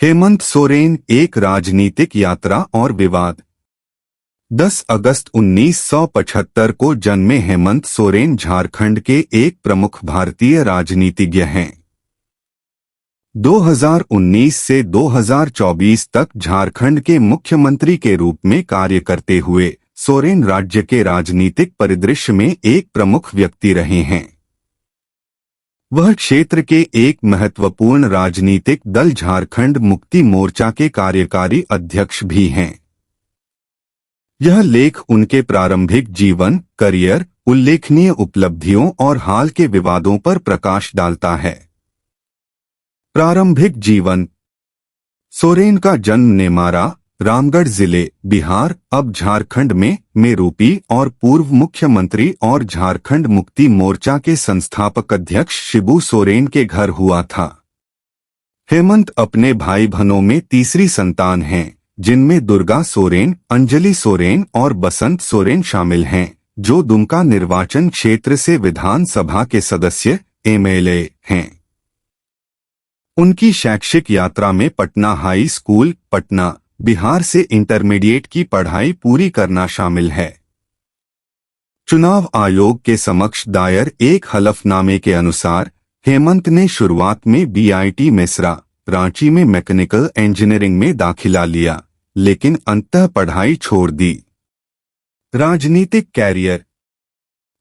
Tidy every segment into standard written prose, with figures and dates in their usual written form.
हेमंत सोरेन एक राजनीतिक यात्रा और विवाद। 10 अगस्त 1975 को जन्मे हेमंत सोरेन झारखंड के एक प्रमुख भारतीय राजनीतिज्ञ हैं। 2019 से 2024 तक झारखंड के मुख्यमंत्री के रूप में कार्य करते हुए सोरेन राज्य के राजनीतिक परिदृश्य में एक प्रमुख व्यक्ति रहे हैं। वह क्षेत्र के एक महत्वपूर्ण राजनीतिक दल झारखंड मुक्ति मोर्चा के कार्यकारी अध्यक्ष भी हैं। यह लेख उनके प्रारंभिक जीवन, करियर, उल्लेखनीय उपलब्धियों और हाल के विवादों पर प्रकाश डालता है। प्रारंभिक जीवन। सोरेन का जन्म नेमारा, रामगढ़ जिले, बिहार, अब झारखंड में मेरूपी और पूर्व मुख्यमंत्री और झारखंड मुक्ति मोर्चा के संस्थापक अध्यक्ष शिबू सोरेन के घर हुआ था। हेमंत अपने भाई बहनों में तीसरी संतान हैं, जिनमें दुर्गा सोरेन, अंजलि सोरेन और बसंत सोरेन शामिल हैं, जो दुमका निर्वाचन क्षेत्र से विधानसभा के सदस्य एमएलए हैं। उनकी शैक्षिक यात्रा में पटना हाई स्कूल, पटना, बिहार से इंटरमीडिएट की पढ़ाई पूरी करना शामिल है। चुनाव आयोग के समक्ष दायर एक हलफनामे के अनुसार हेमंत ने शुरुआत में बीआईटी मेसरा, रांची में मैकेनिकल इंजीनियरिंग में दाखिला लिया, लेकिन अंततः पढ़ाई छोड़ दी। राजनीतिक कैरियर।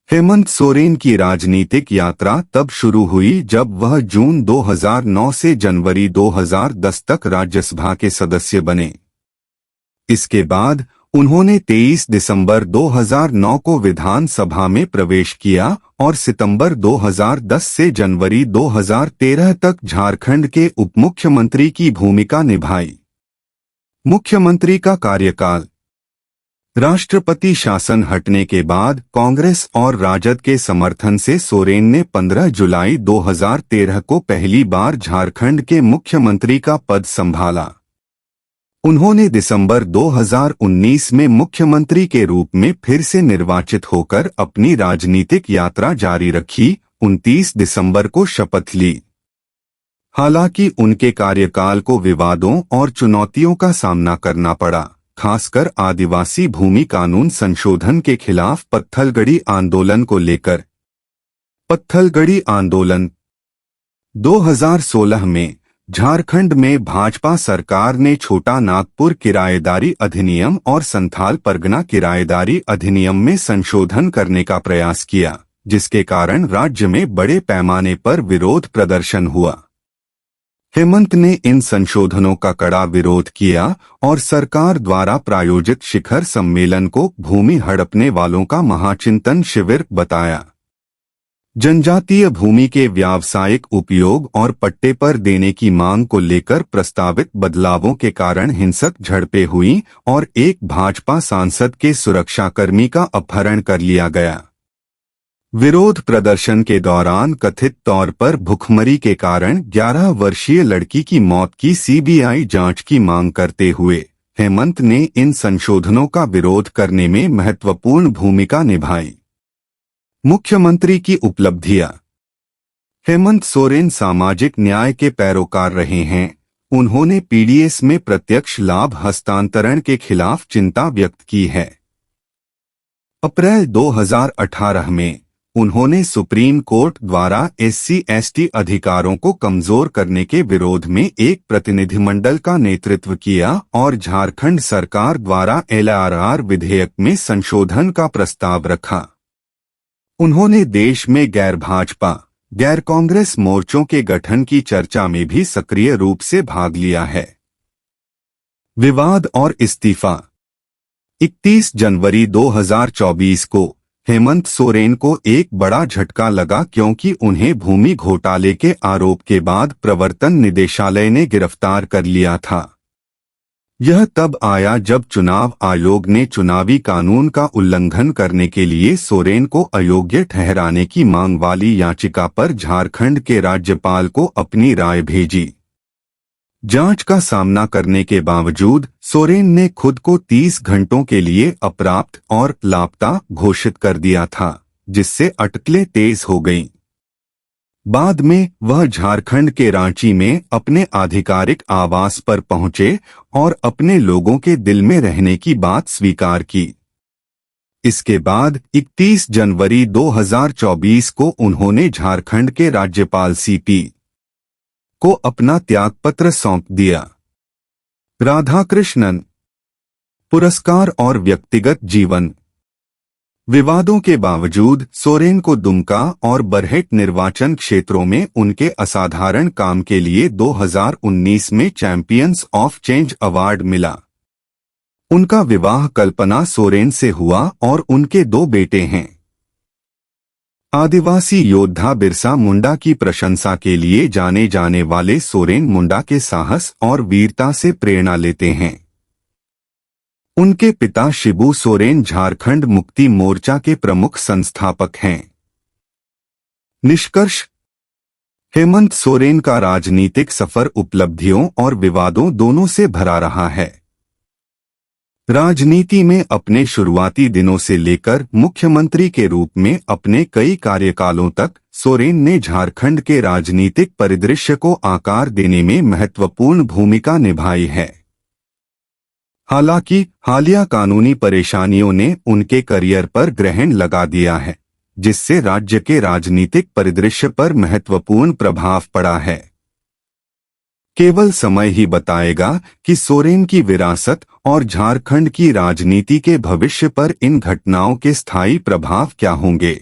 हेमंत सोरेन की राजनीतिक यात्रा तब शुरू हुई जब वह जून 2009 से जनवरी 2010 तक राज्यसभा के सदस्य बने। इसके बाद उन्होंने 23 दिसंबर 2009 को विधानसभा में प्रवेश किया और सितंबर 2010 से जनवरी 2013 तक झारखंड के उपमुख्यमंत्री की भूमिका निभाई। मुख्यमंत्री का कार्यकाल। राष्ट्रपति शासन हटने के बाद कांग्रेस और राजद के समर्थन से सोरेन ने 15 जुलाई 2013 को पहली बार झारखंड के मुख्यमंत्री का पद संभाला। उन्होंने दिसंबर 2019 में मुख्यमंत्री के रूप में फिर से निर्वाचित होकर अपनी राजनीतिक यात्रा जारी रखी। 29 दिसंबर को शपथ ली। हालांकि उनके कार्यकाल को विवादों और चुनौतियों का सामना करना पड़ा, खासकर आदिवासी भूमि कानून संशोधन के खिलाफ पत्थलगड़ी आंदोलन को लेकर। पत्थलगड़ी आंदोलन। 2016 में झारखंड में भाजपा सरकार ने छोटा नागपुर किराएदारी अधिनियम और संथाल परगना किराएदारी अधिनियम में संशोधन करने का प्रयास किया, जिसके कारण राज्य में बड़े पैमाने पर विरोध प्रदर्शन हुआ। हेमंत ने इन संशोधनों का कड़ा विरोध किया और सरकार द्वारा प्रायोजित शिखर सम्मेलन को भूमि हड़पने वालों का महाचिंतन शिविर बताया। जनजातीय भूमि के व्यावसायिक उपयोग और पट्टे पर देने की मांग को लेकर प्रस्तावित बदलावों के कारण हिंसक झड़पें हुई और एक भाजपा सांसद के सुरक्षाकर्मी का अपहरण कर लिया गया। विरोध प्रदर्शन के दौरान कथित तौर पर भुखमरी के कारण 11 वर्षीय लड़की की मौत की सीबीआई जांच की मांग करते हुए हेमंत ने इन संशोधनों का विरोध करने में महत्वपूर्ण भूमिका निभाई। मुख्यमंत्री की उपलब्धियां। हेमंत सोरेन सामाजिक न्याय के पैरोकार रहे हैं। उन्होंने पीडीएस में प्रत्यक्ष लाभ हस्तांतरण के खिलाफ चिंता व्यक्त की है। अप्रैल 2018 में उन्होंने सुप्रीम कोर्ट द्वारा SC/ST अधिकारों को कमजोर करने के विरोध में एक प्रतिनिधिमंडल का नेतृत्व किया और झारखंड सरकार द्वारा LRR विधेयक में संशोधन का प्रस्ताव रखा। उन्होंने देश में गैर भाजपा, गैर कांग्रेस मोर्चों के गठन की चर्चा में भी सक्रिय रूप से भाग लिया है। विवाद और इस्तीफा। 31 जनवरी 2024 को हेमंत सोरेन को एक बड़ा झटका लगा, क्योंकि उन्हें भूमि घोटाले के आरोप के बाद प्रवर्तन निदेशालय ने गिरफ्तार कर लिया था। यह तब आया जब चुनाव आयोग ने चुनावी कानून का उल्लंघन करने के लिए सोरेन को अयोग्य ठहराने की मांग वाली याचिका पर झारखंड के राज्यपाल को अपनी राय भेजी। जांच का सामना करने के बावजूद सोरेन ने खुद को 30 घंटों के लिए अप्राप्त और लापता घोषित कर दिया था, जिससे अटकलें तेज हो गईं। बाद में वह झारखंड के रांची में अपने आधिकारिक आवास पर पहुंचे और अपने लोगों के दिल में रहने की बात स्वीकार की। इसके बाद 31 जनवरी 2024 को उन्होंने झारखंड के राज्यपाल सीपी को अपना त्यागपत्र सौंप दिया। राधाकृष्णन पुरस्कार और व्यक्तिगत जीवन। विवादों के बावजूद सोरेन को दुमका और बरहेट निर्वाचन क्षेत्रों में उनके असाधारण काम के लिए 2019 में चैंपियंस ऑफ चेंज अवार्ड मिला। उनका विवाह कल्पना सोरेन से हुआ और उनके 2 बेटे हैं। आदिवासी योद्धा बिरसा मुंडा की प्रशंसा के लिए जाने जाने वाले सोरेन मुंडा के साहस और वीरता से प्रेरणा लेते हैं। उनके पिता शिबू सोरेन झारखंड मुक्ति मोर्चा के प्रमुख संस्थापक हैं। निष्कर्ष: हेमंत सोरेन का राजनीतिक सफर उपलब्धियों और विवादों दोनों से भरा रहा है। राजनीति में अपने शुरुआती दिनों से लेकर मुख्यमंत्री के रूप में अपने कई कार्यकालों तक सोरेन ने झारखंड के राजनीतिक परिदृश्य को आकार देने में महत्वपूर्ण भूमिका निभाई है। हालांकि हालिया कानूनी परेशानियों ने उनके करियर पर ग्रहण लगा दिया है, जिससे राज्य के राजनीतिक परिदृश्य पर महत्वपूर्ण प्रभाव पड़ा है। केवल समय ही बताएगा कि सोरेन की विरासत और झारखंड की राजनीति के भविष्य पर इन घटनाओं के स्थायी प्रभाव क्या होंगे।